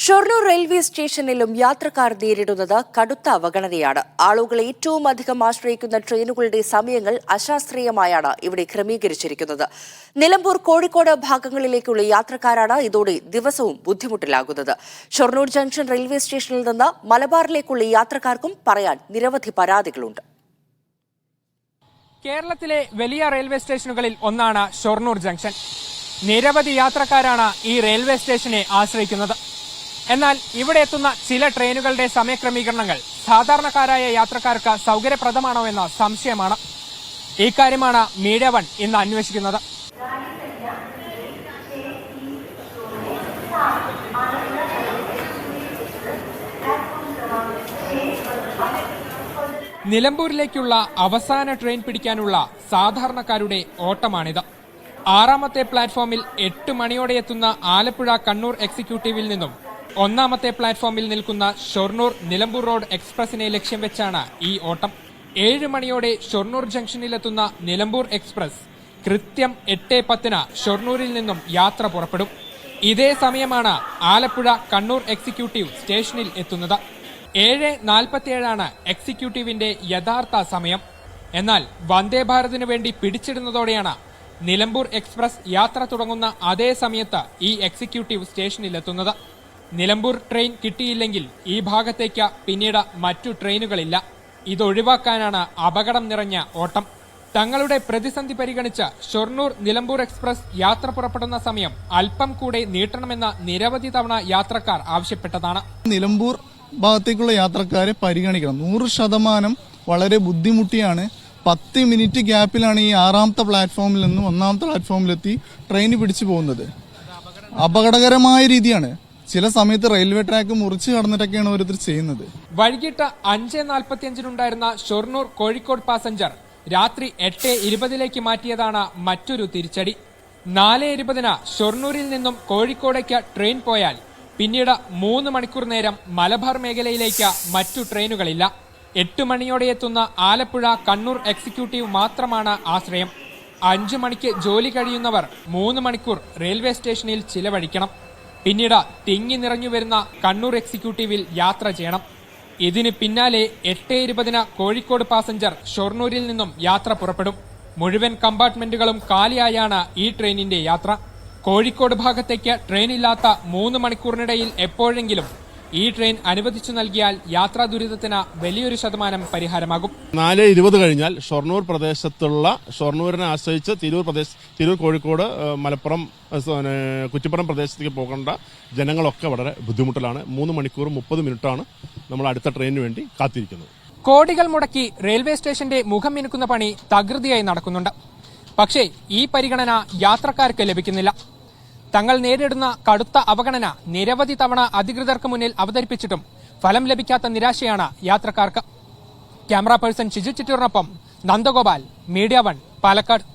Shoranur railway സ്റ്റേഷനിലും യാത്രക്കാർ നേരിടുന്നത് കടുത്ത അവഗണനയാണ്. ആളുകൾ ഏറ്റവും അധികം ആശ്രയിക്കുന്ന ട്രെയിനുകളുടെ സമയങ്ങൾ അശാസ്ത്രീയമായാണ് ഇവിടെ ക്രമീകരിച്ചിരിക്കുന്നത്. നിലമ്പൂർ, കോഴിക്കോട് ഭാഗങ്ങളിലേക്കുള്ള യാത്രക്കാരാണ് ഇതോടെ ദിവസവും ബുദ്ധിമുട്ടിലാകുന്നത്. ഷൊർണൂർ ജംഗ്ഷൻ റെയിൽവേ സ്റ്റേഷനിൽ നിന്ന് മലബാറിലേക്കുള്ള യാത്രക്കാർക്കും പറയാൻ നിരവധി പരാതികളുണ്ട്. കേരളത്തിലെ വലിയ റെയിൽവേ സ്റ്റേഷനുകളിൽ ഒന്നാണ് ഷൊർണൂർ ജംഗ്ഷൻ. നിരവധി യാത്രക്കാരാണ് ഈ റെയിൽവേ സ്റ്റേഷനെ ആശ്രയിക്കുന്നത്. എന്നാൽ ഇവിടെ എത്തുന്ന ചില ട്രെയിനുകളുടെ സമയക്രമീകരണങ്ങൾ സാധാരണക്കാരായ യാത്രക്കാർക്ക് സൗകര്യപ്രദമാണോ എന്ന സംശയമാണ്. ഇക്കാര്യമാണ് മീഡിയ വൺ ഇന്ന് അന്വേഷിക്കുന്നത്. നിലമ്പൂരിലേക്കുള്ള അവസാന ട്രെയിൻ പിടിക്കാനുള്ള സാധാരണക്കാരുടെ ഓട്ടമാണിത്. 6ാമത്തെ പ്ലാറ്റ്ഫോമിൽ 8 മണിയോടെ എത്തുന്ന ആലപ്പുഴ കണ്ണൂർ എക്സിക്യൂട്ടീവിൽ നിന്നും 1ാമത്തെ പ്ലാറ്റ്ഫോമിൽ നിൽക്കുന്ന ഷൊർണൂർ നിലമ്പൂർ റോഡ് എക്സ്പ്രസിനെ ലക്ഷ്യം വെച്ചാണ് ഈ ഓട്ടം. 7 മണിയോടെ ഷൊർണൂർ ജംഗ്ഷനിലെത്തുന്ന നിലമ്പൂർ എക്സ്പ്രസ് കൃത്യം 8:10 ഷൊർണൂരിൽ നിന്നും യാത്ര പുറപ്പെടും. ഇതേ സമയമാണ് ആലപ്പുഴ കണ്ണൂർ എക്സിക്യൂട്ടീവ് സ്റ്റേഷനിൽ എത്തുന്നത്. 7:47 എക്സിക്യൂട്ടീവിന്റെ യഥാർത്ഥ സമയം. എന്നാൽ വന്ദേ ഭാരതിനു വേണ്ടി പിടിച്ചിടുന്നതോടെയാണ് നിലമ്പൂർ എക്സ്പ്രസ് യാത്ര തുടങ്ങുന്ന അതേ സമയത്ത് ഈ എക്സിക്യൂട്ടീവ് സ്റ്റേഷനിലെത്തുന്നത്. നിലമ്പൂർ ട്രെയിൻ കിട്ടിയില്ലെങ്കിൽ ഈ ഭാഗത്തേക്ക് പിന്നീട് മറ്റു ട്രെയിനുകളില്ല. ഇതൊഴിവാക്കാനാണ് അപകടം നിറഞ്ഞ ഓട്ടം. തങ്ങളുടെ പ്രതിസന്ധി പരിഗണിച്ച് ഷൊർണൂർ നിലമ്പൂർ എക്സ്പ്രസ് യാത്ര പുറപ്പെടുന്ന സമയം അല്പം കൂടെ നീട്ടണമെന്ന നിരവധി തവണ യാത്രക്കാർ ആവശ്യപ്പെട്ടതാണ്. നിലമ്പൂർ ഭാഗത്തേക്കുള്ള യാത്രക്കാരെ പരിഗണിക്കണം. 100% വളരെ ബുദ്ധിമുട്ടിയാണ്. 10 മിനിറ്റ് ഗ്യാപ്പിലാണ് ഈ 6ാമത്തെ പ്ലാറ്റ്ഫോമിൽ നിന്നും 1ാമത്തെ പ്ലാറ്റ്ഫോമിലെത്തി ട്രെയിൻ പിടിച്ചു പോകുന്നത്. അപകടകരമായ രീതിയാണ്. ചില സമയത്ത് റെയിൽവേ ട്രാക്ക് മുറിച്ച് കടന്നിട്ടൊക്കെയാണ് ഓരോരുത്തർ ചെയ്യുന്നത്. വൈകിട്ട് 5:45 ഷൊർണൂർ കോഴിക്കോട് പാസഞ്ചർ രാത്രി 8:20 മാറ്റിയതാണ് മറ്റൊരു തിരിച്ചടി. 4:20 ഷൊർണൂരിൽ നിന്നും കോഴിക്കോടേക്ക് ട്രെയിൻ പോയാൽ പിന്നീട് 3 മണിക്കൂർ നേരം മലബാർ മേഖലയിലേക്ക് മറ്റു ട്രെയിനുകളില്ല. 8 മണിയോടെ എത്തുന്ന ആലപ്പുഴ കണ്ണൂർ എക്സിക്യൂട്ടീവ് മാത്രമാണ് ആശ്രയം. 5 മണിക്ക് ജോലി കഴിയുന്നവർ 3 മണിക്കൂർ റെയിൽവേ സ്റ്റേഷനിൽ ചിലവഴിക്കണം. പിന്നീട് തിങ്ങി നിറഞ്ഞു വരുന്ന കണ്ണൂർ എക്സിക്യൂട്ടീവിൽ യാത്ര ചെയ്യണം. ഇതിന് പിന്നാലെ 8:20 കോഴിക്കോട് പാസഞ്ചർ ഷൊർണൂരിൽ നിന്നും യാത്ര പുറപ്പെടും. മുഴുവൻ കമ്പാർട്ട്മെന്റുകളും കാലിയായാണ് ഈ ട്രെയിനിന്റെ യാത്ര. കോഴിക്കോട് ഭാഗത്തേക്ക് ട്രെയിനില്ലാത്ത 3 മണിക്കൂറിനിടയിൽ എപ്പോഴെങ്കിലും ഈ ട്രെയിൻ അനുവദിച്ചു നൽകിയാൽ യാത്രാ ദുരിതത്തിന് വലിയൊരു ശതമാനം പരിഹാരമാകും. 4:20 കഴിഞ്ഞാൽ ഷൊർണൂർ പ്രദേശത്തുള്ള ഷൊർണൂരിനെ ആശ്രയിച്ച് തിരൂർ, കോഴിക്കോട്, മലപ്പുറം, കുറ്റിപ്പുറം പ്രദേശത്തേക്ക് പോകേണ്ട ജനങ്ങളൊക്കെ വളരെ ബുദ്ധിമുട്ടിലാണ്. 3 മണിക്കൂർ 30 മിനിറ്റാണ് നമ്മൾ അടുത്ത ട്രെയിനിന് വേണ്ടി കാത്തിരിക്കുന്നത്. കോടികൾ മുടക്കി റെയിൽവേ സ്റ്റേഷന്റെ മുഖം മിനുക്കുന്ന പണി തകൃതിയായി നടക്കുന്നുണ്ട്. പക്ഷേ ഈ പരിഗണന യാത്രക്കാർക്ക് ലഭിക്കുന്നില്ല. തങ്ങൾ നേരിടുന്ന കടുത്ത അവഗണന നിരവധി തവണ അധികൃതർക്ക് മുന്നിൽ അവതരിപ്പിച്ചിട്ടും ഫലം ലഭിക്കാത്ത നിരാശയാണ് യാത്രക്കാർക്ക്. ക്യാമറ പേഴ്സൺ ഷിജു ചിറ്റൂറിനൊപ്പം നന്ദഗോപാൽ, മീഡിയ വൺ, പാലക്കാട്.